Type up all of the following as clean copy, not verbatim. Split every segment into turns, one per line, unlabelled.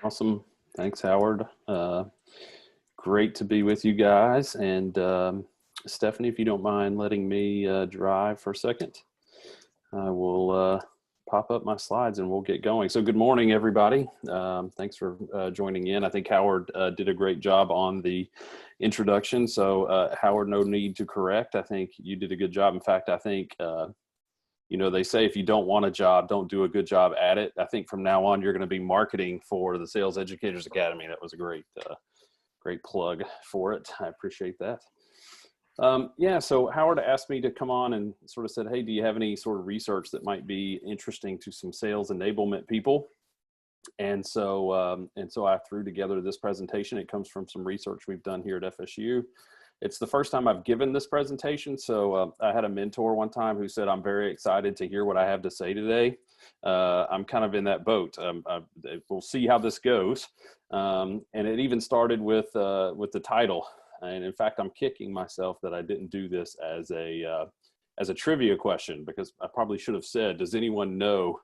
Awesome. Thanks, Howard. Great to be with you guys. And Stephanie, if you don't mind letting me drive for a second, I will pop up my slides and we'll get going. So good morning, everybody. Thanks for joining in. I think Howard did a great job on the introduction. So Howard, no need to correct. I think you did a good job. In fact, I think you know, they say if you don't want a job, don't do a good job at it. I think from now on, you're going to be marketing for the Sales Educators Academy. That was a great plug for it. I appreciate that. Yeah, so Howard asked me to come on and sort of said, hey, do you have any sort of research that might be interesting to some sales enablement people? And so I threw together this presentation. It comes from some research we've done here at FSU. It's the first time I've given this presentation. So I had a mentor one time who said, I'm very excited to hear what I have to say today. I'm kind of in that boat. We'll see how this goes. And it even started with the title. And in fact, I'm kicking myself that I didn't do this as a trivia question, because I probably should have said, does anyone know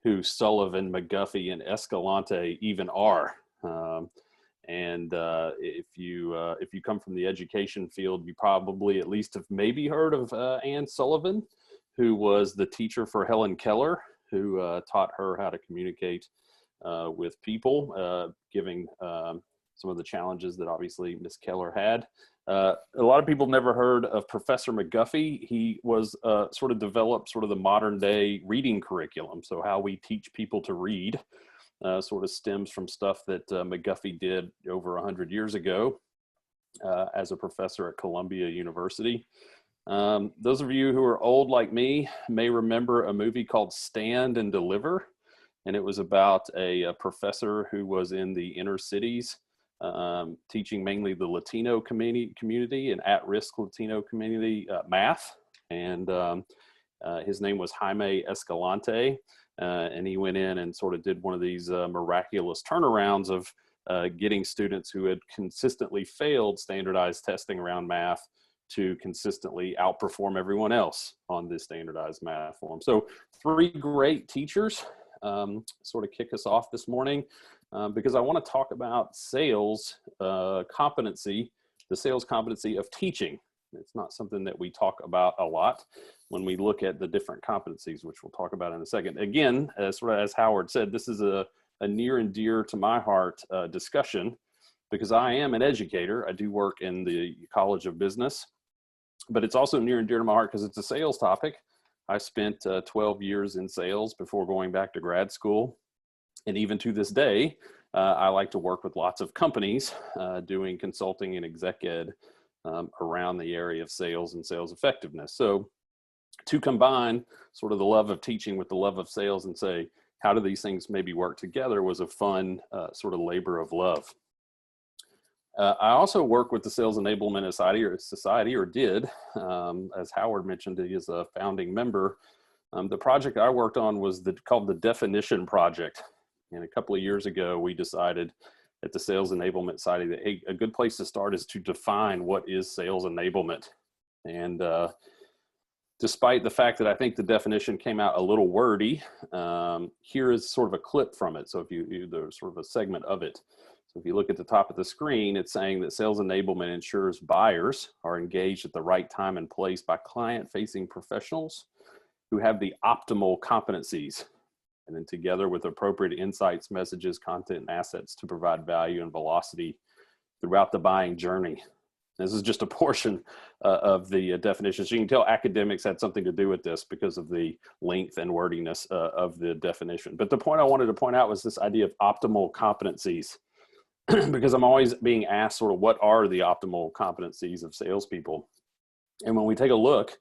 who Sullivan, McGuffey, and Escalante even are? And if you come from the education field, you probably at least have maybe heard of Anne Sullivan, who was the teacher for Helen Keller, who taught her how to communicate with people, giving some of the challenges that obviously Miss Keller had. A lot of people have never heard of Professor McGuffey. He was sort of developed sort of the modern day reading curriculum. So how we teach people to read. Sort of stems from stuff that McGuffey did over 100 years ago as a professor at Columbia University. Those of you who are old like me may remember a movie called Stand and Deliver, and it was about a professor who was in the inner cities teaching mainly the Latino community and at-risk Latino community math, and his name was Jaime Escalante. And he went in and sort of did one of these miraculous turnarounds of getting students who had consistently failed standardized testing around math to consistently outperform everyone else on this standardized math form. So 3 great teachers sort of kick us off this morning because I want to talk about sales competency, the sales competency of teaching. It's not something that we talk about a lot when we look at the different competencies, which we'll talk about in a second. Again, as Howard said, this is a near and dear to my heart discussion because I am an educator. I do work in the College of Business, but it's also near and dear to my heart because it's a sales topic. I spent 12 years in sales before going back to grad school. And even to this day, I like to work with lots of companies doing consulting and exec ed around the area of sales and sales effectiveness. So to combine sort of the love of teaching with the love of sales and say, how do these things maybe work together was a fun sort of labor of love. I also work with the Sales Enablement Society, or did, as Howard mentioned, he is a founding member. The project I worked on was called the Definition Project. And a couple of years ago, we decided at the Sales Enablement Society that, hey, a good place to start is to define what is sales enablement. And despite the fact that I think the definition came out a little wordy, here is sort of a clip from it. So if there's sort of a segment of it. So if you look at the top of the screen, it's saying that sales enablement ensures buyers are engaged at the right time and place by client-facing professionals who have the optimal competencies, and then together with appropriate insights, messages, content, and assets to provide value and velocity throughout the buying journey. This is just a portion of the definition. So you can tell academics had something to do with this because of the length and wordiness of the definition. But the point I wanted to point out was this idea of optimal competencies, because I'm always being asked sort of what are the optimal competencies of salespeople. And when we take a look,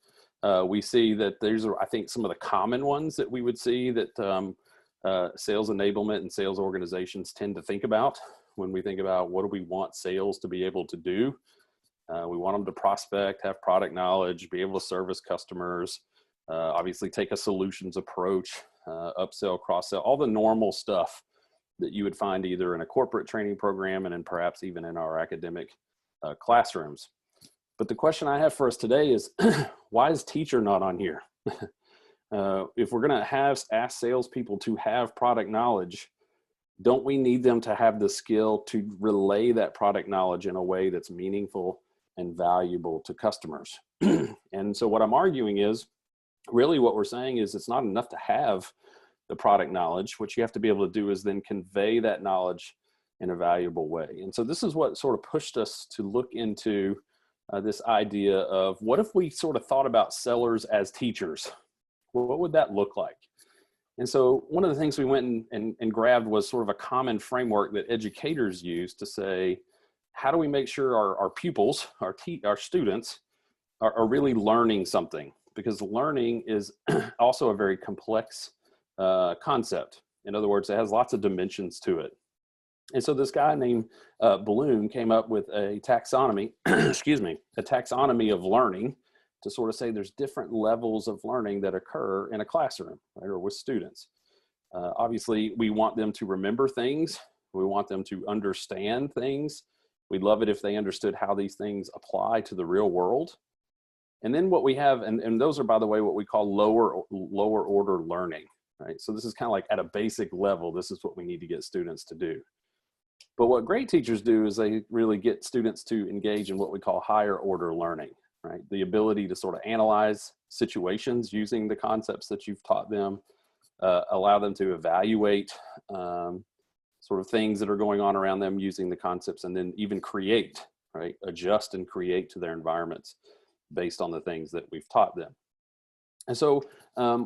we see that there's, I think, some of the common ones that we would see that sales enablement and sales organizations tend to think about when we think about what do we want sales to be able to do. We want them to prospect, have product knowledge, be able to service customers, obviously take a solutions approach, upsell, cross-sell, all the normal stuff that you would find either in a corporate training program and then perhaps even in our academic classrooms. But the question I have for us today is, why is teacher not on here? If we're going to ask salespeople to have product knowledge, don't we need them to have the skill to relay that product knowledge in a way that's meaningful and valuable to customers? And so what I'm arguing is, really what we're saying is it's not enough to have the product knowledge. What you have to be able to do is then convey that knowledge in a valuable way. And so this is what sort of pushed us to look into this idea of, what if we sort of thought about sellers as teachers? What would that look like? And so one of the things we went and grabbed was sort of a common framework that educators use to say, how do we make sure our pupils, our students are really learning something? Because learning is also a very complex concept. In other words, it has lots of dimensions to it. And so this guy named Bloom came up with a taxonomy, excuse me, a taxonomy of learning, to sort of say there's different levels of learning that occur in a classroom, right, or with students. Obviously, we want them to remember things. We want them to understand things. We'd love it if they understood how these things apply to the real world. And then what we have, and those are, by the way, what we call lower order learning, right? So this is kind of like at a basic level, this is what we need to get students to do. But what great teachers do is they really get students to engage in what we call higher order learning, right? The ability to sort of analyze situations using the concepts that you've taught them, allow them to evaluate sort of things that are going on around them using the concepts, and then even create, right? Adjust and create to their environments based on the things that we've taught them. And so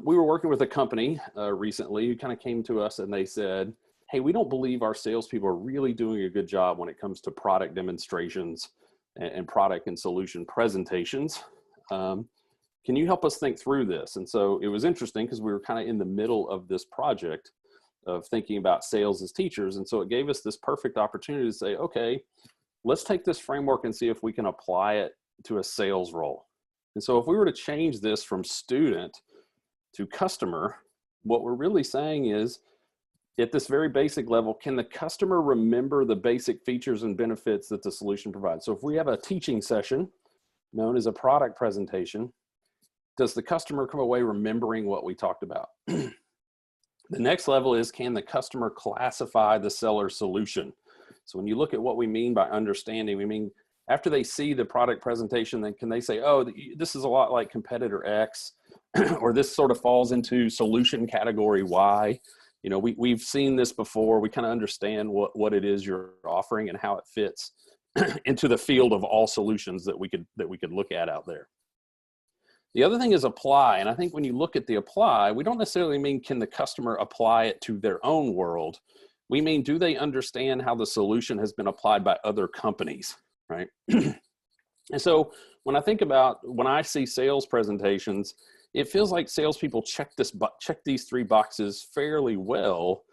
we were working with a company recently who kind of came to us and they said, hey, we don't believe our salespeople are really doing a good job when it comes to product demonstrations and product and solution presentations. Can you help us think through this? And so it was interesting because we were kind of in the middle of this project of thinking about sales as teachers. And so it gave us this perfect opportunity to say, okay, let's take this framework and see if we can apply it to a sales role. And so if we were to change this from student to customer, what we're really saying is, at this very basic level, can the customer remember the basic features and benefits that the solution provides? So if we have a teaching session known as a product presentation, does the customer come away remembering what we talked about? The next level is, can the customer classify the seller solution? So when you look at what we mean by understanding, we mean after they see the product presentation, then can they say, oh, this is a lot like competitor X, or this sort of falls into solution category Y. You know, we've seen this before. We kind of understand what it is you're offering and how it fits into the field of all solutions that we could look at out there. The other thing is apply. And I think when you look at the apply, we don't necessarily mean can the customer apply it to their own world. We mean, do they understand how the solution has been applied by other companies, right? And so when I see sales presentations, it feels like salespeople check these three boxes fairly well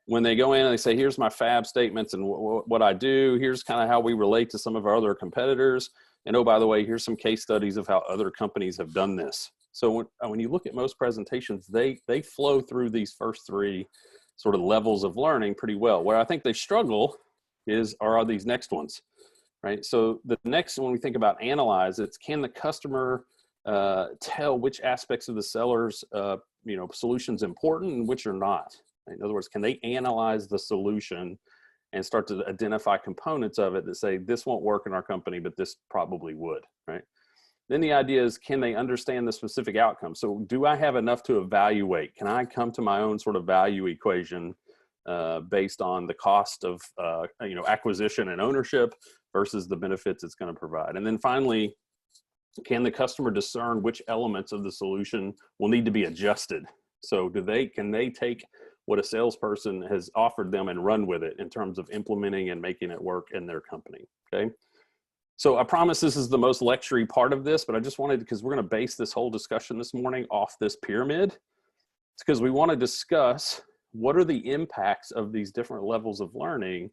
when they go in and they say, here's my fab statements and what I do. Here's kind of how we relate to some of our other competitors. And oh, by the way, here's some case studies of how other companies have done this. So when you look at most presentations, they flow through these first three sort of levels of learning pretty well. Where I think they struggle are these next ones, right? So the next, when we think about analyze, it's can the customer tell which aspects of the seller's solution's important and which are not. In other words, can they analyze the solution and start to identify components of it that say this won't work in our company, but this probably would, right? Then the idea is, can they understand the specific outcome? So do I have enough to evaluate? Can I come to my own sort of value equation based on the cost of acquisition and ownership versus the benefits it's going to provide? And then finally, can the customer discern which elements of the solution will need to be adjusted? So can they take what a salesperson has offered them and run with it in terms of implementing and making it work in their company, okay? So I promise this is the most lectury part of this, but I just wanted, because we're gonna base this whole discussion this morning off this pyramid. It's because we wanna discuss what are the impacts of these different levels of learning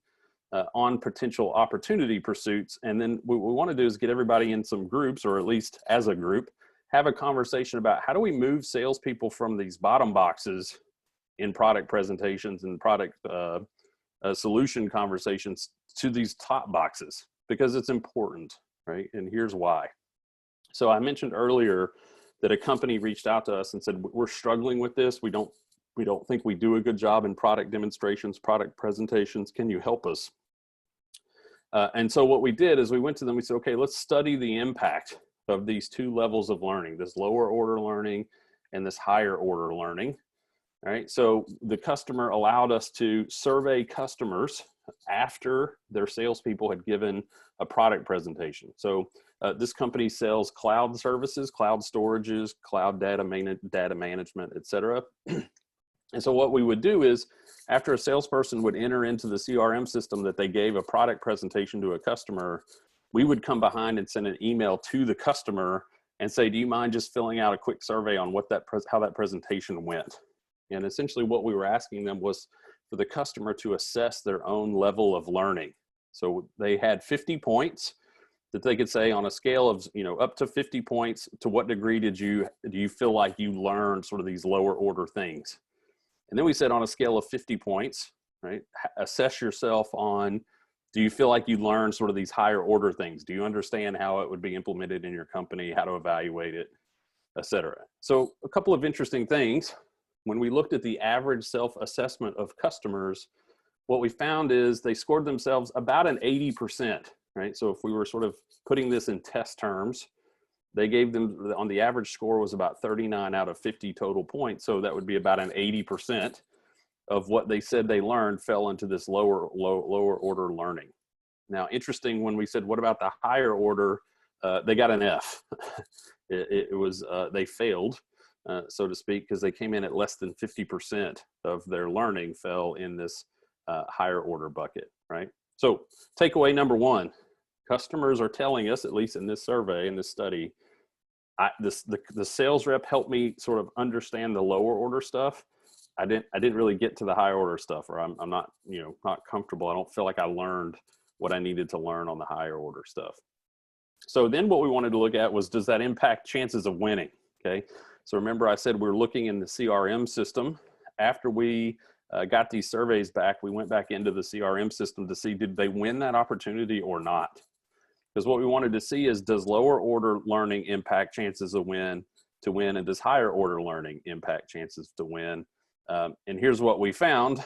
on potential opportunity pursuits. And then what we want to do is get everybody in some groups, or at least as a group, have a conversation about how do we move salespeople from these bottom boxes in product presentations and product solution conversations to these top boxes, because it's important, right? And here's why. So I mentioned earlier that a company reached out to us and said, we're struggling with this. We don't We don't think we do a good job in product demonstrations, product presentations. Can you help us? And so what we did is we went to them, we said, okay, let's study the impact of these two levels of learning, this lower order learning and this higher order learning. All right, so the customer allowed us to survey customers after their salespeople had given a product presentation. So this company sells cloud services, cloud storages, cloud data management, et cetera. And so what we would do is, after a salesperson would enter into the CRM system that they gave a product presentation to a customer, we would come behind and send an email to the customer and say, do you mind just filling out a quick survey on what how that presentation went? And essentially what we were asking them was for the customer to assess their own level of learning. So they had 50 points that they could say on a scale of, up to 50 points, to what degree do you feel like you learned sort of these lower order things? And then we said on a scale of 50 points, right, assess yourself on, do you feel like you learned sort of these higher order things? Do you understand how it would be implemented in your company, how to evaluate it, et cetera? So a couple of interesting things. When we looked at the average self-assessment of customers, what we found is they scored themselves about an 80%, right? So if we were sort of putting this in test terms, they gave them, on the average score was about 39 out of 50 total points. So that would be about an 80% of what they said they learned fell into this lower order learning. Now, interesting, when we said, what about the higher order? They got an F. They failed, so to speak, because they came in at less than 50% of their learning fell in this higher order bucket, right? So takeaway number one, customers are telling us, at least in this survey, in this study, the sales rep helped me sort of understand the lower order stuff. I didn't really get to the higher order stuff, or I'm not, not comfortable. I don't feel like I learned what I needed to learn on the higher order stuff. So then what we wanted to look at was, does that impact chances of winning? Okay. So remember I said we're looking in the CRM system. After we got these surveys back, we went back into the CRM system to see, did they win that opportunity or not? Because what we wanted to see is, does lower order learning impact chances of win, and does higher order learning impact chances to win? And here's what we found.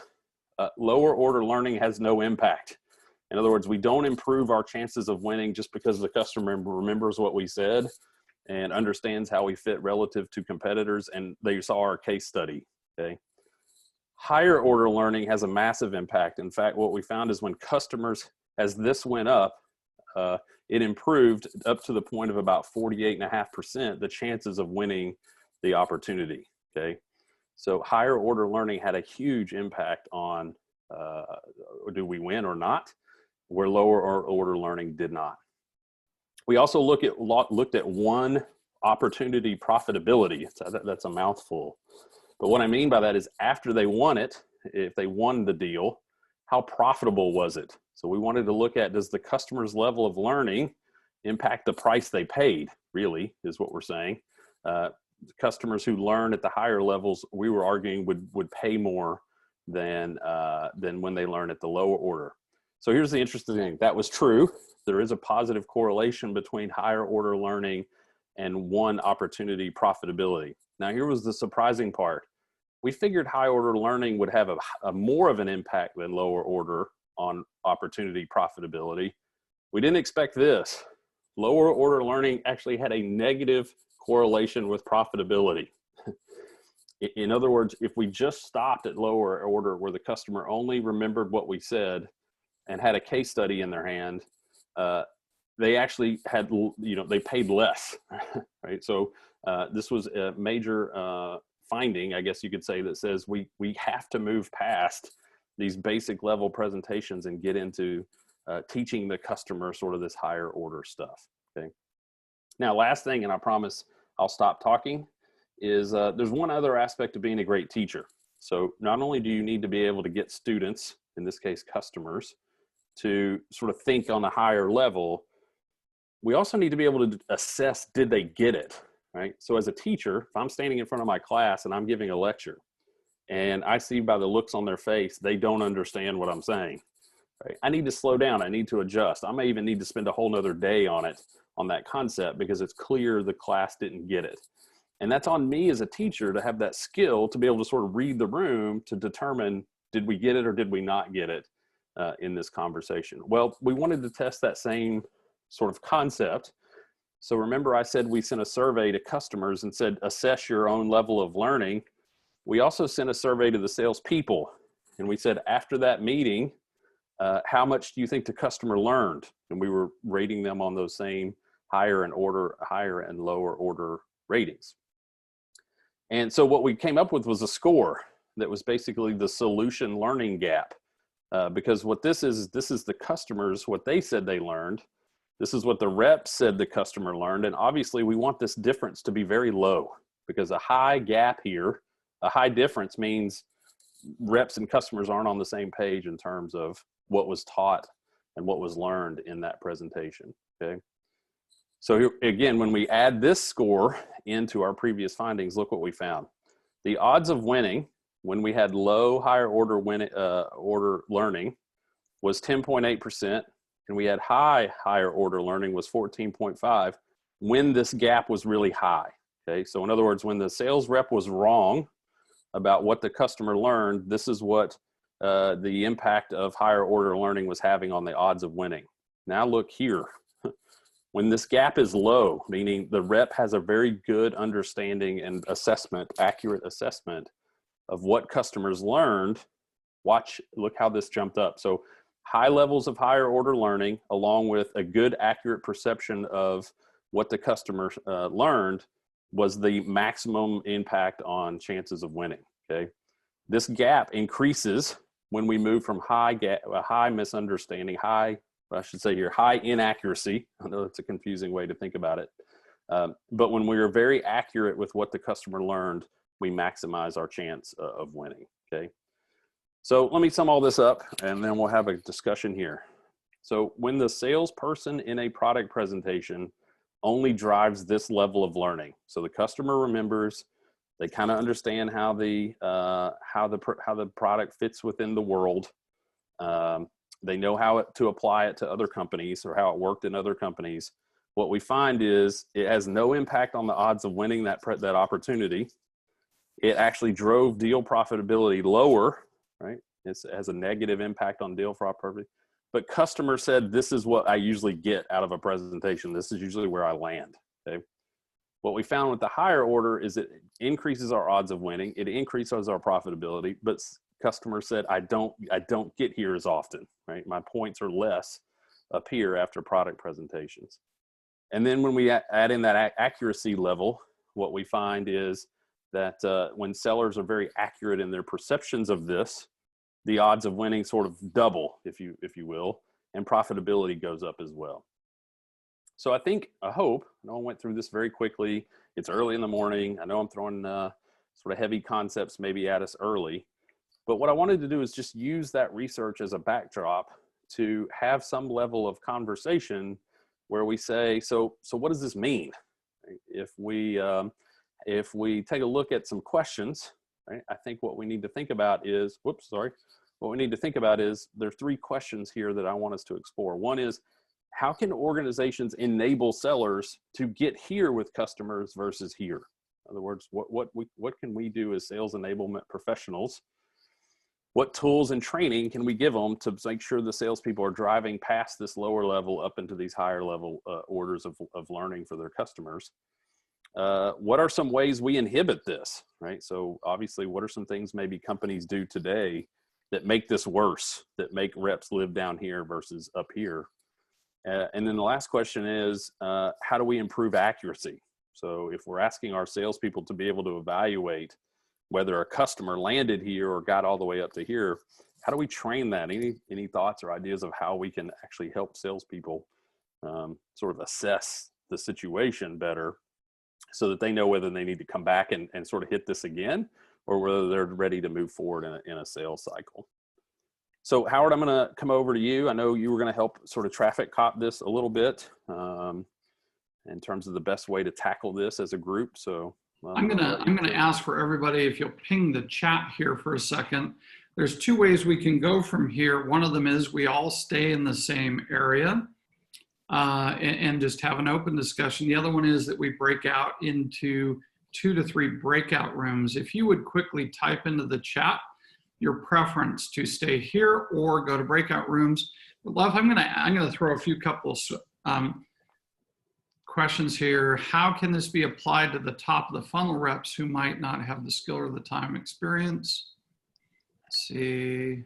Lower order learning has no impact. In other words, we don't improve our chances of winning just because the customer remembers what we said and understands how we fit relative to competitors, and they saw our case study, okay? Higher order learning has a massive impact. In fact, what we found is when customers, as this went up, it improved up to the point of about 48.5% the chances of winning the opportunity, okay? So higher order learning had a huge impact on do we win or not, where lower order learning did not. We also looked at one opportunity profitability. That's a mouthful. But what I mean by that is, after they won it, if they won the deal, how profitable was it? So we wanted to look at, does the customer's level of learning impact the price they paid, really, is what we're saying. Customers who learn at the higher levels, we were arguing would pay more than when they learn at the lower order. So here's the interesting thing. That was true. There is a positive correlation between higher order learning and one opportunity profitability. Now, here was the surprising part. We figured high order learning would have a more of an impact than lower order on opportunity profitability. We didn't expect this. Lower order learning actually had a negative correlation with profitability. In other words, if we just stopped at lower order, where the customer only remembered what we said and had a case study in their hand, they actually had, they paid less, right? So this was a major finding, I guess you could say, that says we have to move past these basic level presentations and get into teaching the customer sort of this higher order stuff, okay? Now, last thing, and I promise I'll stop talking, is there's one other aspect of being a great teacher. So not only do you need to be able to get students, in this case customers, to sort of think on a higher level, we also need to be able to assess, did they get it, right? So as a teacher, if I'm standing in front of my class and I'm giving a lecture, and I see by the looks on their face, they don't understand what I'm saying, right? I need to slow down. I need to adjust. I may even need to spend a whole nother day on it, on that concept, because it's clear the class didn't get it. And that's on me as a teacher to have that skill to be able to sort of read the room to determine, did we get it or did we not get it in this conversation? Well, we wanted to test that same sort of concept. So remember I said we sent a survey to customers and said, assess your own level of learning. We also sent a survey to the salespeople, and we said, after that meeting, how much do you think the customer learned? And we were rating them on those same higher and lower order ratings. And so what we came up with was a score that was basically the solution learning gap. Because what this is the customers, what they said they learned. This is what the reps said the customer learned. And obviously we want this difference to be very low, because a high gap here, a high difference means reps and customers aren't on the same page in terms of what was taught and what was learned in that presentation, okay? So here, again, when we add this score into our previous findings, look what we found. The odds of winning when we had low higher order order learning was 10.8%, and we had higher order learning was 14.5 when this gap was really high, okay? So in other words, when the sales rep was wrong about what the customer learned, this is what the impact of higher order learning was having on the odds of winning. Now look here. When this gap is low, meaning the rep has a very good understanding and assessment, accurate assessment of what customers learned, look how this jumped up. So high levels of higher order learning, along with a good accurate perception of what the customer learned, was the maximum impact on chances of winning, okay? This gap increases when we move from high misunderstanding, high inaccuracy. I know that's a confusing way to think about it. But when we are very accurate with what the customer learned, we maximize our chance of winning, okay? So let me sum all this up and then we'll have a discussion here. So when the salesperson in a product presentation only drives this level of learning, so the customer remembers, they kind of understand how the product fits within the world. They know how to apply it to other companies or how it worked in other companies. What we find is it has no impact on the odds of winning that opportunity. It actually drove deal profitability lower, right? It has a negative impact on deal profitability. But customer said, this is what I usually get out of a presentation. This is usually where I land, okay? What we found with the higher order is it increases our odds of winning. It increases our profitability, but customer said, I don't get here as often, right? My points are less up here after product presentations. And then when we add in that accuracy level, what we find is that when sellers are very accurate in their perceptions of this, the odds of winning sort of double, if you will, and profitability goes up as well. So I hope, I know I went through this very quickly. It's early in the morning. I know I'm throwing sort of heavy concepts maybe at us early, but what I wanted to do is just use that research as a backdrop to have some level of conversation where we say, so what does this mean? If we take a look at some questions, right, I think what we need to think about is, what we need to think about is there are 3 questions here that I want us to explore. One is, how can organizations enable sellers to get here with customers versus here? In other words, what can we do as sales enablement professionals? What tools and training can we give them to make sure the salespeople are driving past this lower level up into these higher level orders of learning for their customers? What are some ways we inhibit this, right? So obviously, what are some things maybe companies do today that make this worse, that make reps live down here versus up here? And then the last question is, how do we improve accuracy? So if we're asking our salespeople to be able to evaluate whether a customer landed here or got all the way up to here, how do we train that? Any thoughts or ideas of how we can actually help salespeople sort of assess the situation better so that they know whether they need to come back and sort of hit this again, or whether they're ready to move forward in a sales cycle? So Howard, I'm going to come over to you. I know you were going to help sort of traffic cop this a little bit in terms of the best way to tackle this as a group. So
I'm gonna ask for everybody, if you'll ping the chat here for a second. There's 2 ways we can go from here. One of them is we all stay in the same area and just have an open discussion. The other one is that we break out into 2 to 3 breakout rooms. If you would quickly type into the chat your preference to stay here or go to breakout rooms. But Leff, I'm gonna throw a few couple questions here. How can this be applied to the top of the funnel reps who might not have the skill or the time experience? Let's see.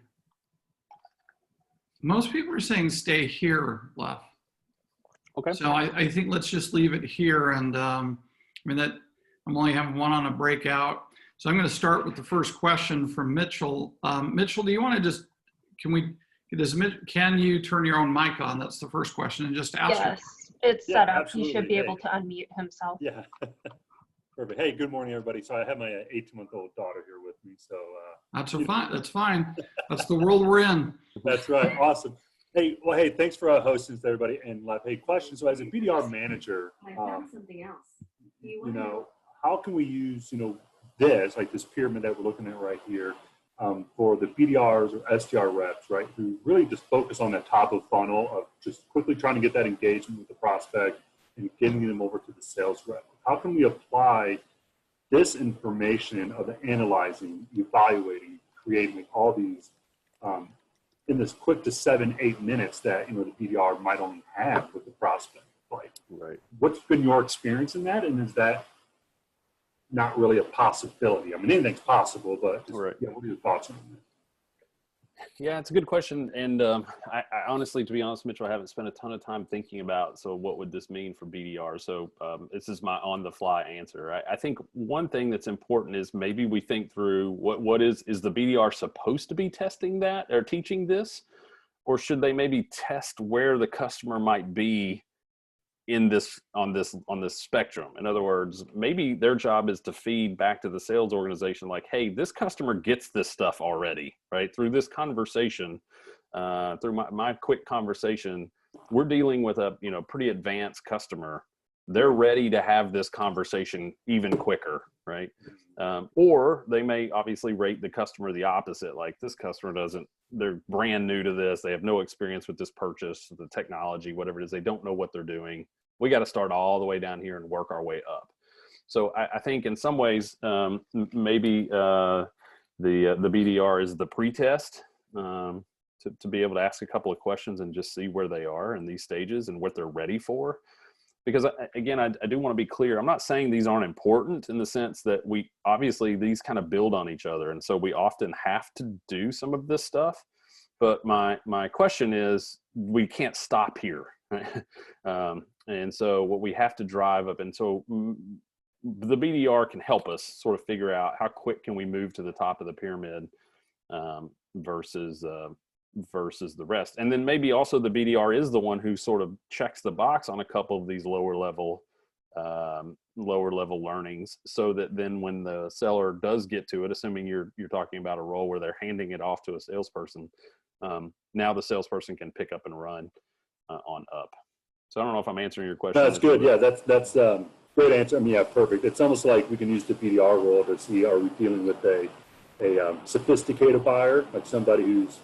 Most people are saying stay here, Leff.
Okay.
So I think let's just leave it here. And I mean, that I'm only having one on a breakout. So I'm going to start with the first question from Mitchell. Mitchell, do you want to just, can you turn your own mic on? That's the first question. And just ask.
Yes, it's set up.
Absolutely.
He should be able to unmute himself.
Yeah. Perfect. Hey, good morning, everybody. So I have my 18-month-old daughter here with me. So
that's fine. That's fine. That's the world we're in.
That's right. Awesome. Hey, well, hey, thanks for hosting this, everybody. And hey, question. So as a BDR manager,
I found something else.
you know, how can we use, this, like this pyramid that we're looking at right here, for the BDRs or SDR reps, right, who really just focus on that top of funnel of just quickly trying to get that engagement with the prospect and getting them over to the sales rep. How can we apply this information of the analyzing, evaluating, creating all these in this quick to 7-8 minutes that the BDR might only have with the prospect? Like,
Right.
what's been your experience in that, and is that not really a possibility? I mean, anything's possible, but just,
Right.
yeah, what are your thoughts on that?
Yeah, it's a good question. And I honestly, to be honest, Mitchell, I haven't spent a ton of time thinking about, so what would this mean for BDR? So this is my on the fly answer. I think one thing that's important is maybe we think through what is the BDR supposed to be testing that or teaching this, or should they maybe test where the customer might be in this on this spectrum? In other words, maybe their job is to feed back to the sales organization like, hey, this customer gets this stuff already, right? Through this conversation, through my quick conversation, we're dealing with a pretty advanced customer. They're ready to have this conversation even quicker, right? Or they may obviously rate the customer the opposite, like this customer they're brand new to this, they have no experience with this purchase, the technology, whatever it is, they don't know what they're doing. We got to start all the way down here and work our way up. So I think in some ways, maybe the BDR is the pretest to be able to ask a couple of questions and just see where they are in these stages and what they're ready for. Because again, I do want to be clear. I'm not saying these aren't important in the sense that obviously these kind of build on each other. And so we often have to do some of this stuff. But my question is, we can't stop here. And so what we have to drive up. And so the BDR can help us sort of figure out how quick can we move to the top of the pyramid versus the rest. And then maybe also the BDR is the one who sort of checks the box on a couple of these lower level learnings, so that then when the seller does get to it, assuming you're talking about a role where they're handing it off to a salesperson, now the salesperson can pick up and run on up. So I don't know if I'm answering your question.
That's good. Yeah, that's great answer. I mean, yeah, perfect. It's almost like we can use the BDR role to see, are we dealing with a sophisticated buyer, like somebody who's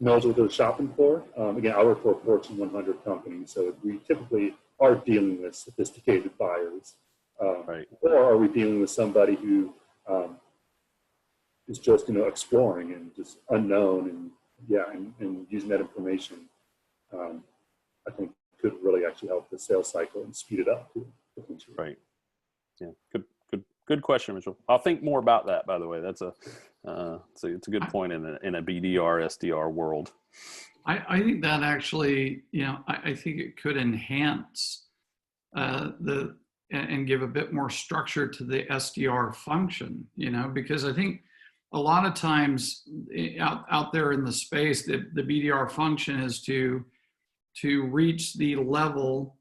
knows what they're shopping for. Again, I work for a Fortune 100 company, so we typically are dealing with sophisticated buyers.
Right.
Or are we dealing with somebody who is just exploring and just unknown, and using that information, I think could really actually help the sales cycle and speed it up too, potentially.
Right. Yeah. Good question, Mitchell. I'll think more about that, by the way. That's it's a good point in a BDR, SDR world.
I think that actually, I think it could enhance and give a bit more structure to the SDR function, because I think a lot of times out there in the space, the BDR function is to reach the level,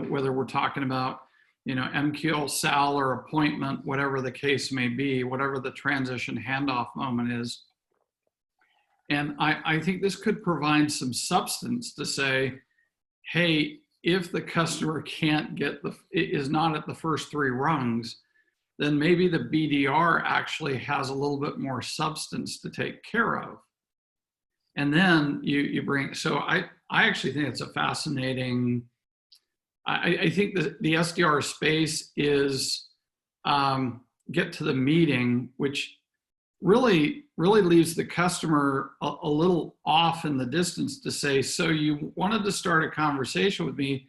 whether we're talking about MQL, SAL, or appointment, whatever the case may be, whatever the transition handoff moment is. And I think this could provide some substance to say, hey, if the customer is not at the first 3 rungs, then maybe the BDR actually has a little bit more substance to take care of. And then you bring, so I actually think it's a fascinating, I think the SDR space is get to the meeting, which really leaves the customer a little off in the distance to say, so you wanted to start a conversation with me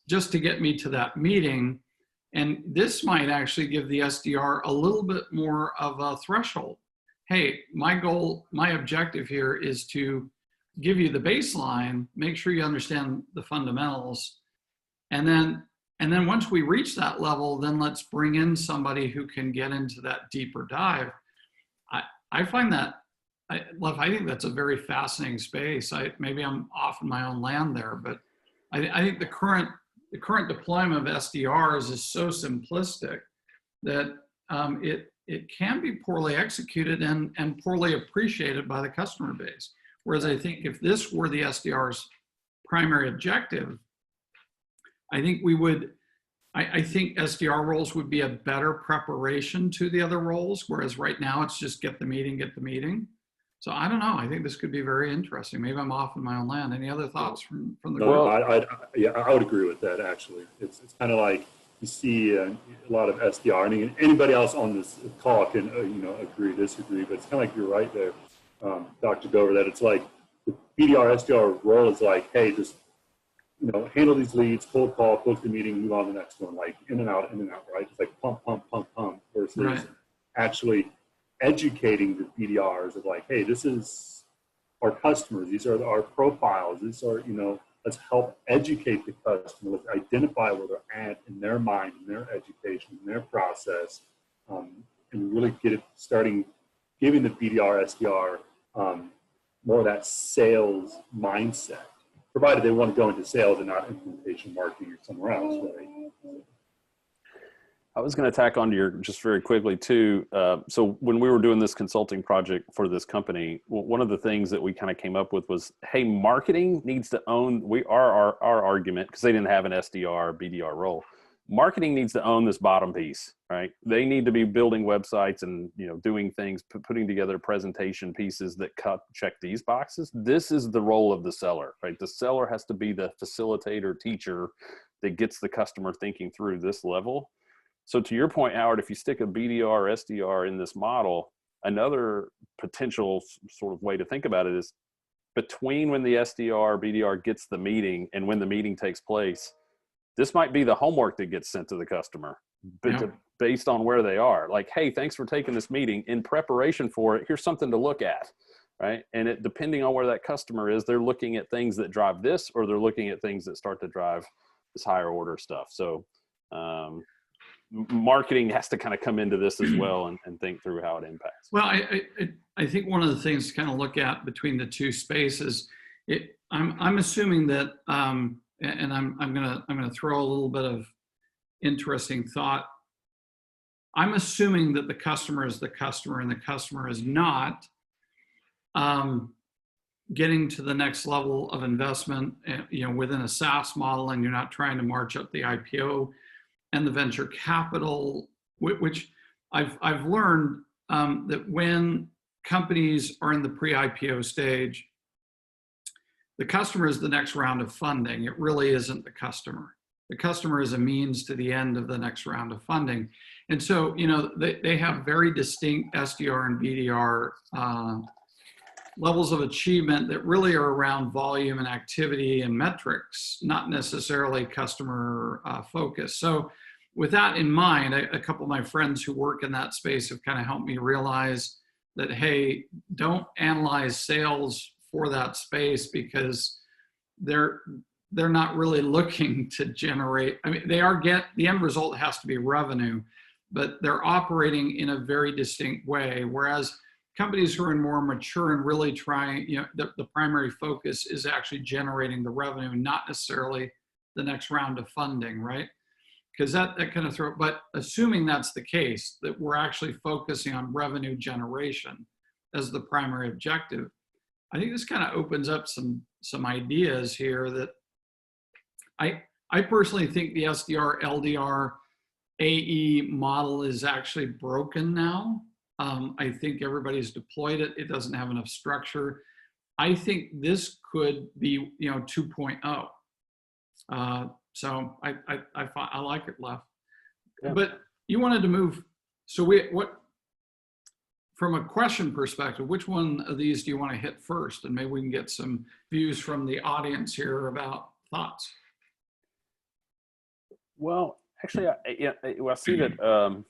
just to get me to that meeting. And this might actually give the SDR a little bit more of a threshold. Hey, my goal, my objective here is to give you the baseline, make sure you understand the fundamentals. And then once we reach that level, then let's bring in somebody who can get into that deeper dive. I find that, Leff, I think that's a very fascinating space. Maybe I'm off in my own land there, but I think the current deployment of SDRs is so simplistic that it can be poorly executed and poorly appreciated by the customer base. Whereas I think if this were the SDR's primary objective, I think I think SDR roles would be a better preparation to the other roles, whereas right now it's just get the meeting. So I don't know. I think this could be very interesting. Maybe I'm off in my own land. Any other thoughts from the group?
No, I would agree with that, actually. It's kind of like you see a lot of SDR. I mean, anybody else on this call can agree, disagree, but it's kind of like you're right there, Dr. Dover, that it's like the BDR, SDR role is like, hey, just handle these leads, cold call, book the meeting, move on to the next one, like in and out, right? It's like pump, versus actually educating the BDRs of like, hey, this is our customers, these are our profiles, these are, let's help educate the customer, let's identify where they're at in their mind, in their education, in their process, and really get it starting, giving the BDR, SDR more of that sales mindset, provided they want to go into sales and not implementation, marketing, or somewhere else, right?
I was going to tack on to your, just very quickly too. So when we were doing this consulting project for this company, one of the things that we kind of came up with was, hey, marketing needs to own, our argument, because they didn't have an SDR, BDR role. Marketing needs to own this bottom piece, right? They need to be building websites and, doing things, putting together presentation pieces that check these boxes. This is the role of the seller, right? The seller has to be the facilitator, teacher that gets the customer thinking through this level. So to your point, Howard, if you stick a BDR or SDR in this model, another potential sort of way to think about it is between when the SDR, BDR gets the meeting and when the meeting takes place, this might be the homework that gets sent to the customer based on where they are. Like, hey, thanks for taking this meeting. In preparation for it, here's something to look at, right? And depending on where that customer is, they're looking at things that drive this, or they're looking at things that start to drive this higher order stuff. So marketing has to kind of come into this as well and think through how it impacts.
Well, I think one of the things to kind of look at between the two spaces, I'm assuming that, and I'm gonna throw a little bit of interesting thought. I'm assuming that the customer is the customer, and the customer is not getting to the next level of investment, within a SaaS model, and you're not trying to march up the IPO and the venture capital, which I've learned that when companies are in the pre-IPO stage, the customer is the next round of funding. It really isn't the customer. The customer is a means to the end of the next round of funding. And so, they have very distinct SDR and BDR levels of achievement that really are around volume and activity and metrics, not necessarily customer focus. So with that in mind, a couple of my friends who work in that space have kind of helped me realize that, hey, don't analyze sales for that space, because they're not really looking to generate. I mean, the end result has to be revenue, but they're operating in a very distinct way. Whereas companies who are more mature and really trying, the primary focus is actually generating the revenue, not necessarily the next round of funding, right? Because that kind of but assuming that's the case, that we're actually focusing on revenue generation as the primary objective, I think this kind of opens up some ideas here that I personally think the SDR, LDR, AE model is actually broken now. I think everybody's deployed it. It doesn't have enough structure. I think this could be, 2.0. So I like it, Leff. Yeah. you wanted to move. So what, from a question perspective, which one of these do you want to hit first? And maybe we can get some views from the audience here about thoughts.
Well, actually, I see that,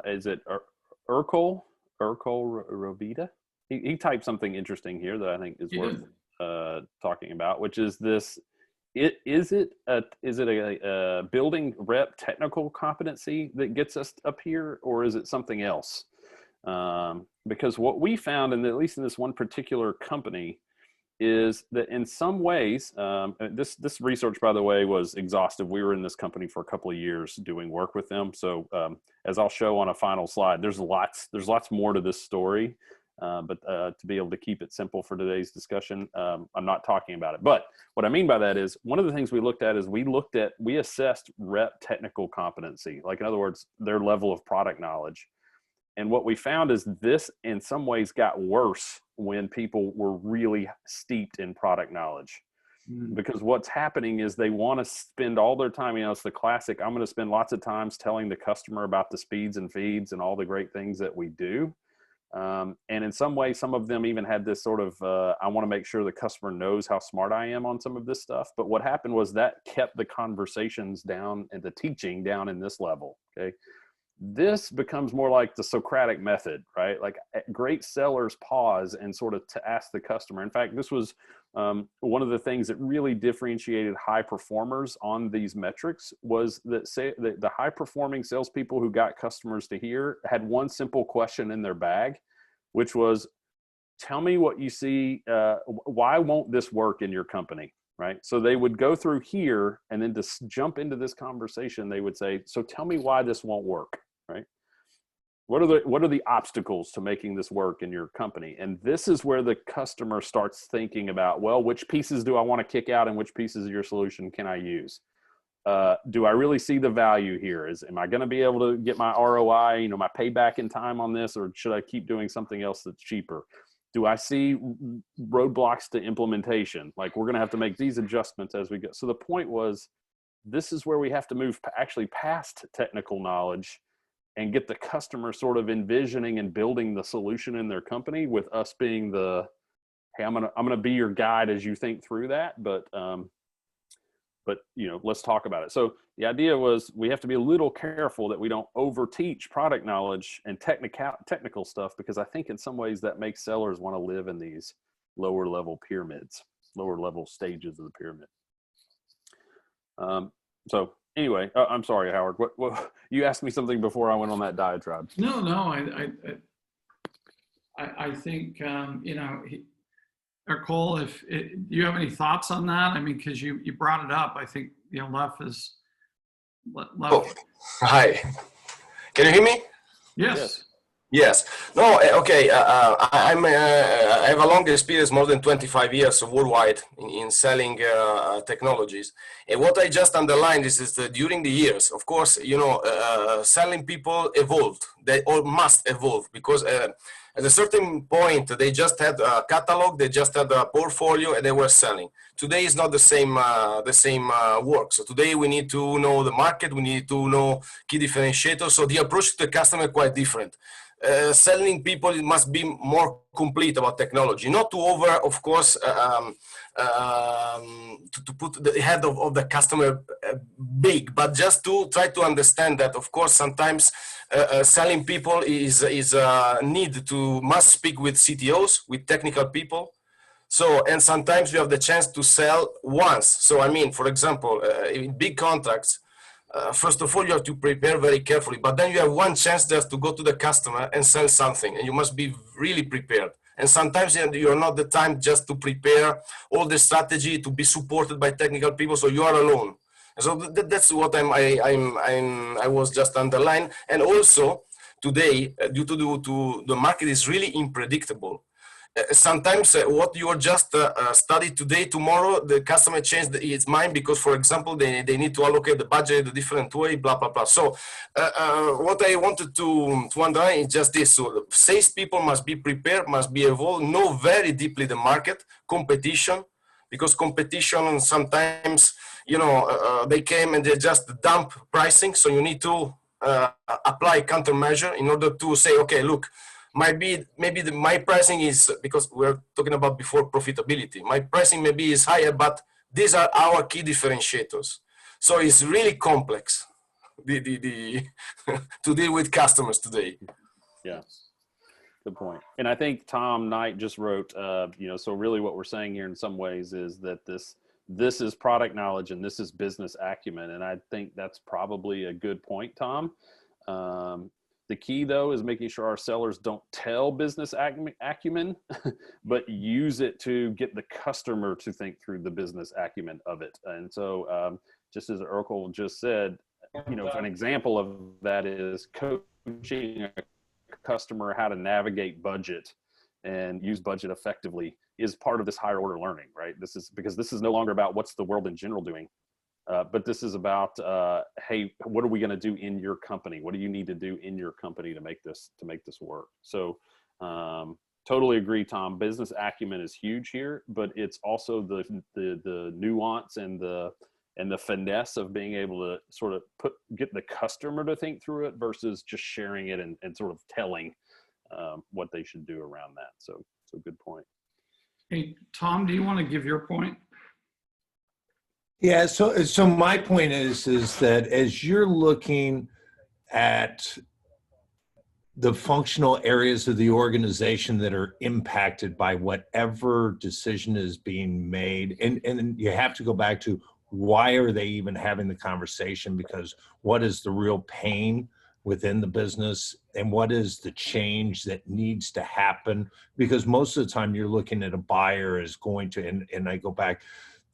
is it Urkel Rovita? He typed something interesting here that I think is worth talking about, which is this. Is it a building rep technical competency that gets us up here, or is it something else? Because what we found, and at least in this one particular company, is that in some ways, this research, by the way, was exhaustive. We were in this company for a couple of years doing work with them. So as I'll show on a final slide, there's lots more to this story. But to be able to keep it simple for today's discussion, I'm not talking about it. But what I mean by that is, one of the things we looked at is we assessed rep technical competency, like in other words, their level of product knowledge. And what we found is this in some ways got worse when people were really steeped in product knowledge. Because what's happening is they want to spend all their time, it's the classic, I'm going to spend lots of times telling the customer about the speeds and feeds and all the great things that we do. And in some ways, some of them even had this sort of, I want to make sure the customer knows how smart I am on some of this stuff. But what happened was that kept the conversations down and the teaching down in this level, okay? This becomes more like the Socratic method, right? Like great sellers pause and sort of to ask the customer. In fact, this was one of the things that really differentiated high performers on these metrics was that the high performing salespeople who got customers to hear had one simple question in their bag, which was, tell me what you see, why won't this work in your company? Right? So they would go through here and then to jump into this conversation, they would say, so tell me why this won't work, right? What are the obstacles to making this work in your company? And this is where the customer starts thinking about, well, which pieces do I want to kick out and which pieces of your solution can I use? Do I really see the value here? Am I going to be able to get my ROI, my payback in time on this, or should I keep doing something else that's cheaper? Do I see roadblocks to implementation? Like we're going to have to make these adjustments as we go. So the point was, this is where we have to move actually past technical knowledge and get the customer sort of envisioning and building the solution in their company, with us being the, hey, I'm gonna be your guide as you think through that. But let's talk about it. So the idea was we have to be a little careful that we don't overteach product knowledge and technical stuff, because I think in some ways that makes sellers want to live in these lower level pyramids, lower level stages of the pyramid. So anyway, I'm sorry, Howard. What you asked me something before I went on that diatribe.
No, I think Cole, do you have any thoughts on that? I mean, because you brought it up. I think Leff is.
Oh, hi. Can you hear me?
Yes.
Yes. No. Okay. I have a long experience, more than 25 years worldwide in selling technologies. And what I just underlined is that during the years, of course, selling people evolved. They all must evolve, because at a certain point, they just had a catalog, they just had a portfolio, and they were selling. Today is not the same work. So today we need to know the market, we need to know key differentiators. So the approach to the customer is quite different. Selling people, it must be more complete about technology, not to of course, to put the head of the customer big, but just to try to understand that, of course, sometimes selling people is must speak with CTOs, with technical people. So, and sometimes you have the chance to sell once. So, I mean, for example, in big contracts, first of all, you have to prepare very carefully, but then you have one chance just to go to the customer and sell something, and you must be really prepared. And sometimes you're not the time just to prepare all the strategy to be supported by technical people, so you are alone. So that's what I was just underlining. And also today, due to the market is really unpredictable. Sometimes what you are just studied today, tomorrow the customer changed its mind because, for example, they need to allocate the budget a different way, blah blah blah. So what I wanted to underline is just this: so sales people must be prepared, must be evolved, know very deeply the market, competition, because competition sometimes they came and they just dump pricing. So you need to apply countermeasure in order to say, okay, look, maybe my pricing is, because we're talking about before profitability, my pricing maybe is higher, but these are our key differentiators. So it's really complex to deal with customers today.
Yeah. Good point. And I think Tom Knight just wrote, so really what we're saying here in some ways is that this is product knowledge and this is business acumen. And I think that's probably a good point, Tom. The key though is making sure our sellers don't tell business acumen, but use it to get the customer to think through the business acumen of it. And so just as Urkel just said, an example of that is coaching a customer how to navigate budget and use budget effectively is part of this higher order learning, right? This is no longer about what's the world in general doing, but this is about, hey, what are we going to do in your company? What do you need to do in your company to make this work? So totally agree, Tom. Business acumen is huge here, but it's also the nuance and the finesse of being able to sort of get the customer to think through it versus just sharing it and sort of telling what they should do around that. So good point.
Hey, Tom, do you want to give your point?
Yeah, so my point is that as you're looking at the functional areas of the organization that are impacted by whatever decision is being made, and you have to go back to why are they even having the conversation, because what is the real pain within the business and what is the change that needs to happen? Because most of the time you're looking at a buyer is going to, and I go back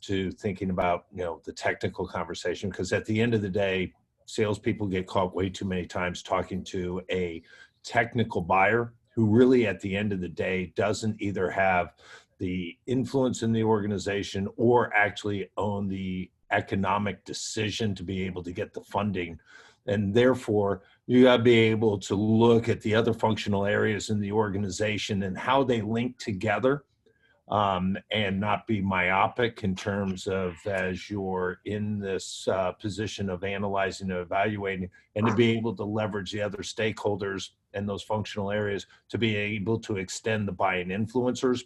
to thinking about, the technical conversation, because at the end of the day, salespeople get caught way too many times talking to a technical buyer who really at the end of the day doesn't either have the influence in the organization or actually own the economic decision to be able to get the funding. And therefore, you got to be able to look at the other functional areas in the organization and how they link together, and not be myopic in terms of as you're in this position of analyzing and evaluating, and to be able to leverage the other stakeholders and those functional areas to be able to extend the buying influencers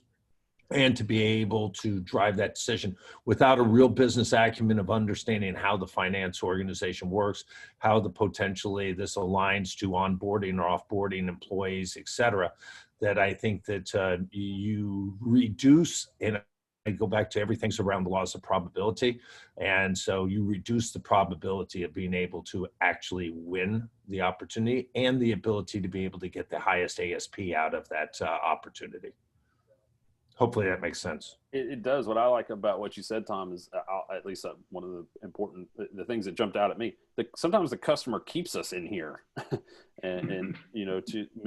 and to be able to drive that decision without a real business acumen of understanding how the finance organization works, how potentially this aligns to onboarding or offboarding employees, et cetera, that I think that you reduce, and I go back to everything's around the laws of probability. And so you reduce the probability of being able to actually win the opportunity and the ability to be able to get the highest ASP out of that opportunity. Hopefully that makes sense.
It does. What I like about what you said, Tom, is at least one of the things that jumped out at me. Sometimes the customer keeps us in here, and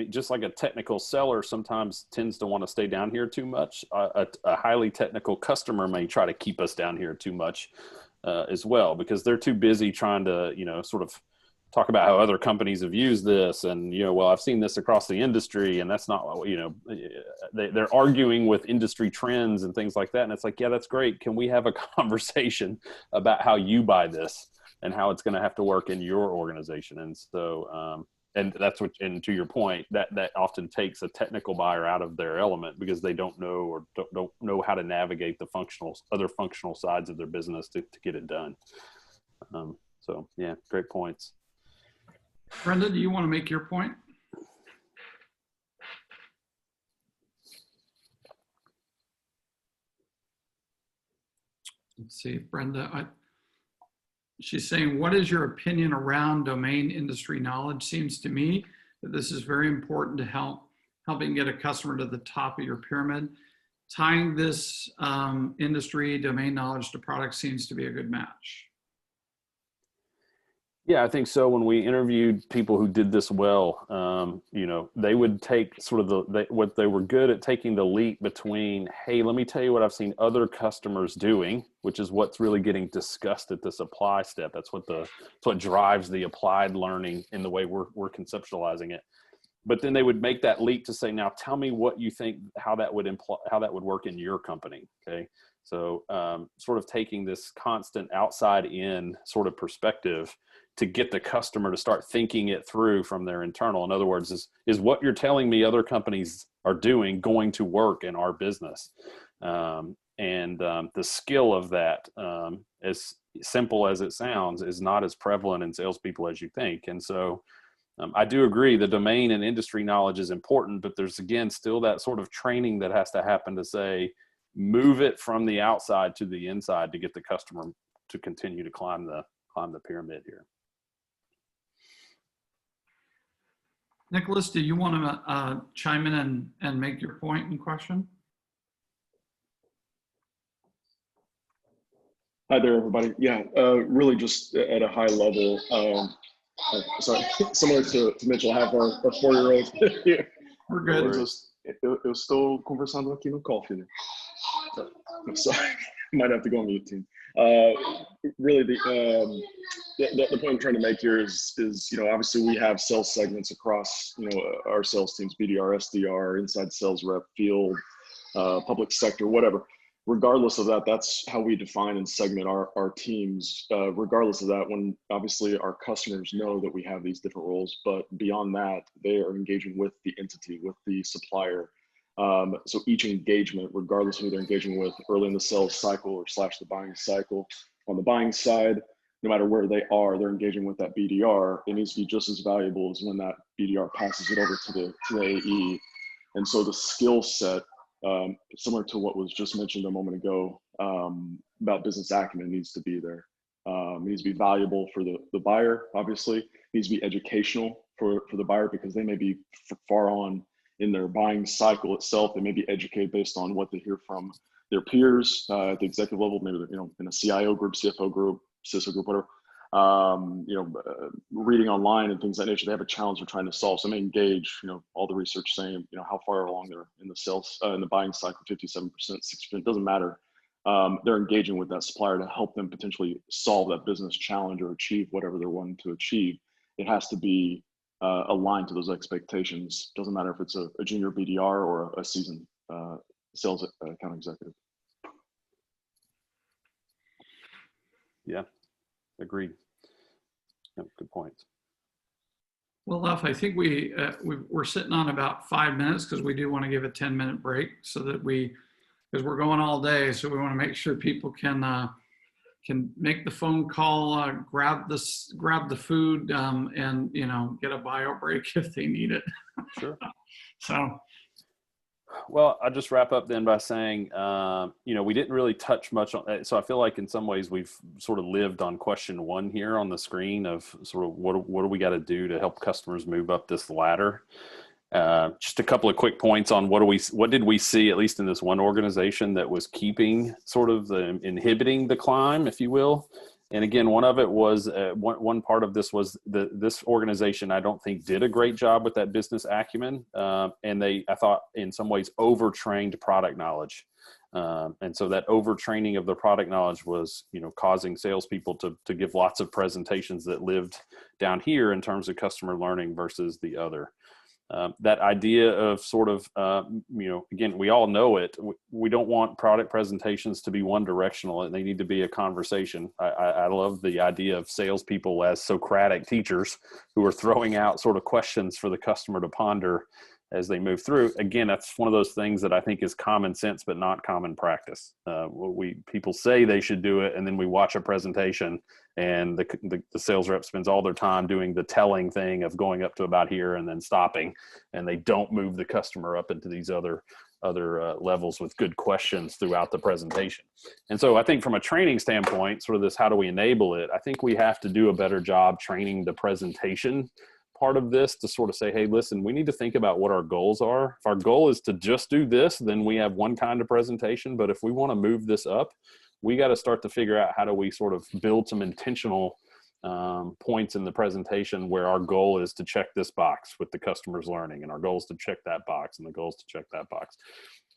just like a technical seller sometimes tends to want to stay down here too much. A highly technical customer may try to keep us down here too much as well, because they're too busy trying to sort of talk about how other companies have used this, and well, I've seen this across the industry, and that's not what they're arguing with industry trends and things like that. And it's like, yeah, that's great. Can we have a conversation about how you buy this and how it's going to have to work in your organization? And so, and to your point, that often takes a technical buyer out of their element because they don't know or don't know how to navigate the other functional sides of their business to get it done. So yeah, great points.
Brenda, do you want to make your point? Let's see, Brenda, she's saying, what is your opinion around domain industry knowledge? Seems to me that this is very important to helping get a customer to the top of your pyramid. Tying this industry domain knowledge to product seems to be a good match.
Yeah, I think so. When we interviewed people who did this well, they would take sort of what they were good at, taking the leap between, hey, let me tell you what I've seen other customers doing, which is what's really getting discussed at this apply step. That's what drives the applied learning in the way we're conceptualizing it. But then they would make that leap to say, now tell me what you think, how that would work in your company. Okay. So sort of taking this constant outside in sort of perspective to get the customer to start thinking it through from their internal. In other words, is what you're telling me other companies are doing going to work in our business? The skill of that, as simple as it sounds, is not as prevalent in salespeople as you think. And so I do agree the domain and industry knowledge is important, but there's, again, still that sort of training that has to happen to say, move it from the outside to the inside to get the customer to continue to climb the pyramid here.
Nicholas, do you want to chime in and make your point and question?
Hi there, everybody. Yeah, really just at a high level. Sorry, similar to Mitchell, I have our 4-year-old here.
We're good.
Eu estou conversando aqui no coffee. Né? So, I'm sorry, might have to go on mute, team. Really, the point I'm trying to make here is obviously we have sales segments across our sales teams, BDR, SDR, inside sales rep, field, public sector, whatever. Regardless of that, that's how we define and segment our teams. Regardless of that, when obviously our customers know that we have these different roles, but beyond that, they are engaging with the entity, with the supplier. So each engagement, regardless of who they're engaging with, early in the sales cycle or / the buying cycle, on the buying side, no matter where they are, they're engaging with that BDR. It needs to be just as valuable as when that BDR passes it over to the AE. And so the skill set, similar to what was just mentioned a moment ago about business acumen, needs to be there. It needs to be valuable for the buyer, obviously. It needs to be educational for the buyer because they may be far on in their buying cycle itself. They may be educated based on what they hear from their peers at the executive level, maybe in a CIO group, CFO group, CISO group, whatever. Reading online and things of that nature, they have a challenge they're trying to solve. So they engage, all the research saying, how far along they're in the sales, in the buying cycle, 57%, 6%, doesn't matter. They're engaging with that supplier to help them potentially solve that business challenge or achieve whatever they're wanting to achieve. It has to be aligned to those expectations. Doesn't matter if it's a junior BDR or a seasoned sales account executive.
Yeah, agreed. Yep, good point.
Well, Leff, I think we're sitting on about 5 minutes because we do want to give a 10-minute break so that because we're going all day, so we want to make sure people can make the phone call, grab the food, and get a bio break if they need it.
Sure.
So.
Well, I'll just wrap up then by saying, we didn't really touch much on, so I feel like in some ways we've sort of lived on question 1 here on the screen of sort of what do we got to do to help customers move up this ladder. Just a couple of quick points on what did we see, at least in this one organization, that was keeping sort of inhibiting the climb, if you will. And again, one of it was one part of this was this organization, I don't think, did a great job with that business acumen, and I thought, in some ways, overtrained product knowledge, and so that overtraining of the product knowledge was, causing salespeople to give lots of presentations that lived down here in terms of customer learning versus the other. That idea of sort of, again, we all know it. We don't want product presentations to be one directional, and they need to be a conversation. I love the idea of salespeople as Socratic teachers who are throwing out sort of questions for the customer to ponder as they move through. Again, that's one of those things that I think is common sense, but not common practice. People say they should do it, and then we watch a presentation and the sales rep spends all their time doing the telling thing of going up to about here and then stopping, and they don't move the customer up into these other levels with good questions throughout the presentation. And so I think from a training standpoint, sort of this, how do we enable it? I think we have to do a better job training the presentation part of this to sort of say, hey, listen, we need to think about what our goals are. If our goal is to just do this, then we have one kind of presentation. But if we want to move this up, we got to start to figure out how do we sort of build some intentional points in the presentation where our goal is to check this box with the customer's learning, and our goal is to check that box, and the goal is to check that box.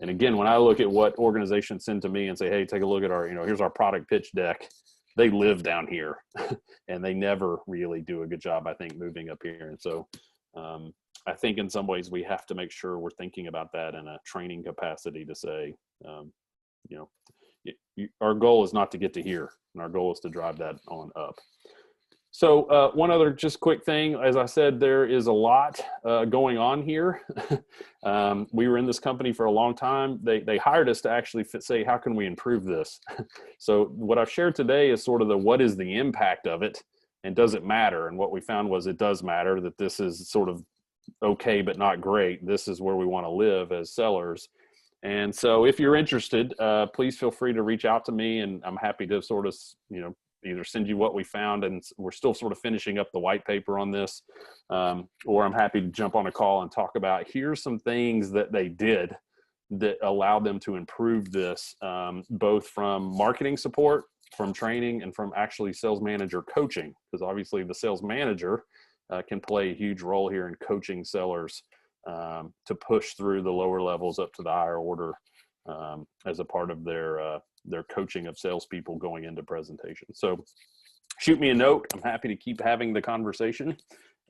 And again, when I look at what organizations send to me and say, hey, take a look at our, here's our product pitch deck, they live down here and they never really do a good job, I think, moving up here. And so I think in some ways we have to make sure we're thinking about that in a training capacity to say, our goal is not to get to here, and our goal is to drive that on up. So one other just quick thing, as I said, there is a lot going on here. We were in this company for a long time. They hired us to actually say, how can we improve this? So what I've shared today is sort of what is the impact of it, and does it matter? And what we found was it does matter, that this is sort of okay, but not great. This is where we want to live as sellers. And so if you're interested, please feel free to reach out to me, and I'm happy to sort of, either send you what we found, and we're still sort of finishing up the white paper on this, or I'm happy to jump on a call and talk about, here's some things that they did that allowed them to improve this, both from marketing support, from training, and from actually sales manager coaching, because obviously the sales manager can play a huge role here in coaching sellers to push through the lower levels up to the higher order as a part of their coaching of salespeople going into presentations. So shoot me a note. I'm happy to keep having the conversation.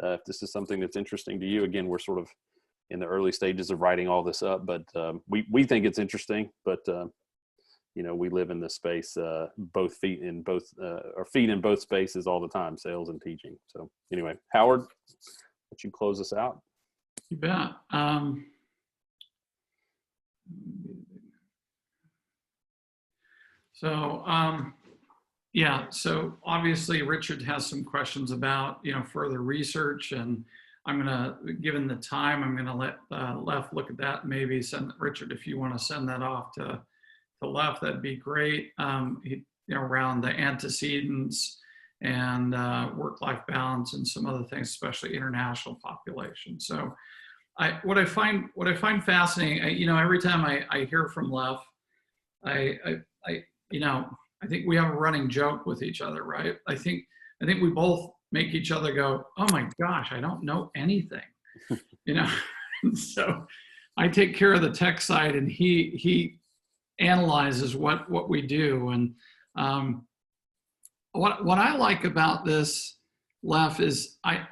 If this is something that's interesting to you, again, we're sort of in the early stages of writing all this up, but we think it's interesting, but we live in this space, both feet in both spaces all the time, sales and teaching. So anyway, Howard, let you close us out.
You bet. Yeah, so obviously Richard has some questions about, further research, and I'm gonna, given the time, I'm gonna let Leff look at that. Maybe send Richard, if you want to send that off to Leff, that'd be great. Around the antecedents and work-life balance and some other things, especially international population. So what I find fascinating, every time I hear from Leff, I think we have a running joke with each other, right? I think we both make each other go, oh my gosh, I don't know anything, So I take care of the tech side, and he analyzes what we do. And what I like about this, Leff, is I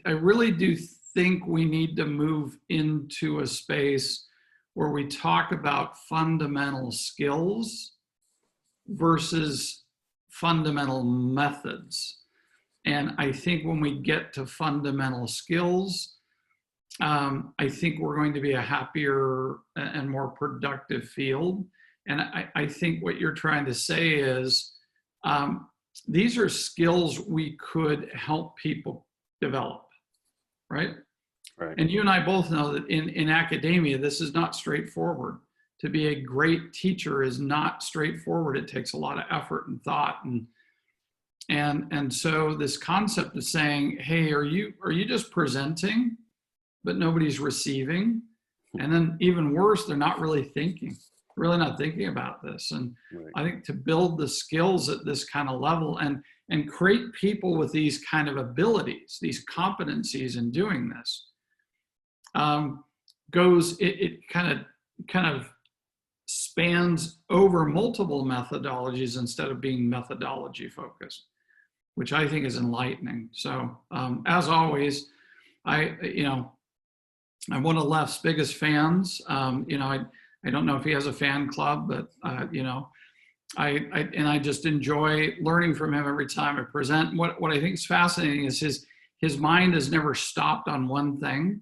really do think we need to move into a space where we talk about fundamental skills versus fundamental methods. And I think when we get to fundamental skills, I think we're going to be a happier and more productive field. And I think what you're trying to say is these are skills we could help people develop, right?
Right.
And you and I both know that in academia, this is not straightforward. To be a great teacher is not straightforward. It takes a lot of effort and thought, and so this concept of saying, hey, are you just presenting, but nobody's receiving? And then even worse, they're not really not thinking about this. And right. I think to build the skills at this kind of level and create people with these kind of abilities, these competencies in doing this, it kind of spans over multiple methodologies instead of being methodology focused, which I think is enlightening. So as always, I'm one of Leff's biggest fans. I don't know if he has a fan club, but I just enjoy learning from him every time I present. What I think is fascinating is his mind has never stopped on one thing.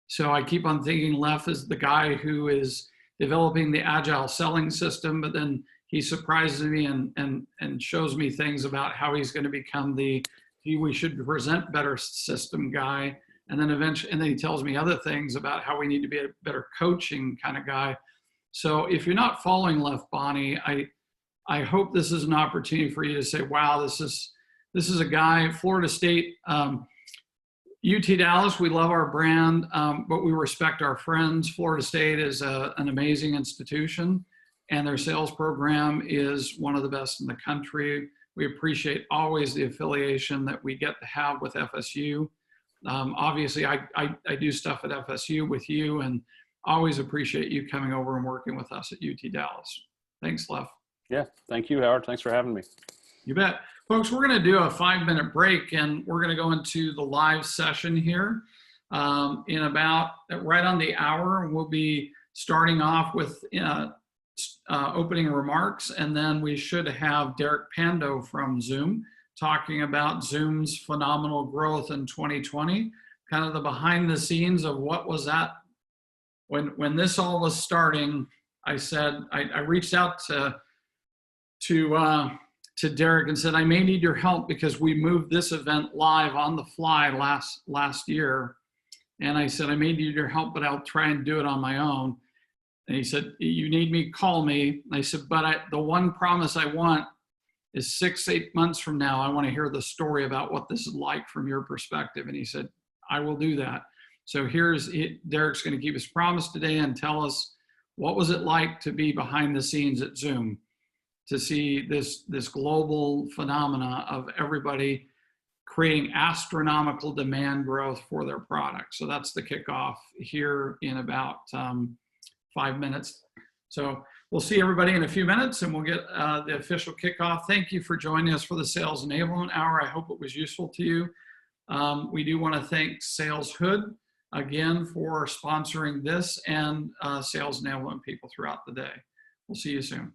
So I keep on thinking Leff is the guy who is developing the agile selling system, but then he surprises me and shows me things about how he's going to become we should present better system guy. And then he tells me other things about how we need to be a better coaching kind of guy. So if you're not following Leff Bonney, I hope this is an opportunity for you to say, wow, this is a guy, Florida State, UT Dallas, we love our brand, but we respect our friends. Florida State is an amazing institution, and their sales program is one of the best in the country. We appreciate always the affiliation that we get to have with FSU. Obviously, I do stuff at FSU with you, and always appreciate you coming over and working with us at UT Dallas. Thanks, Leff.
Yeah, thank you, Howard. Thanks for having me.
You bet. Folks, we're going to do a 5-minute break, and we're going to go into the live session here in about right on the hour. We'll be starting off with opening remarks, and then we should have Derek Pando from Zoom talking about Zoom's phenomenal growth in 2020, kind of the behind the scenes of what was that. When this all was starting, I said, I reached out to Derek and said, I may need your help because we moved this event live on the fly last year. And I said, I may need your help, but I'll try and do it on my own. And he said, you need me, call me. And I said, but the one promise I want is 6-8 months from now, I want to hear the story about what this is like from your perspective. And he said, I will do that. So Derek's going to keep his promise today and tell us what was it like to be behind the scenes at Zoom, to see this global phenomena of everybody creating astronomical demand growth for their products. So that's the kickoff here in about 5 minutes. So we'll see everybody in a few minutes and we'll get the official kickoff. Thank you for joining us for the Sales Enablement Hour. I hope it was useful to you. We do want to thank Sales Hood again for sponsoring this and Sales Enablement people throughout the day. We'll see you soon.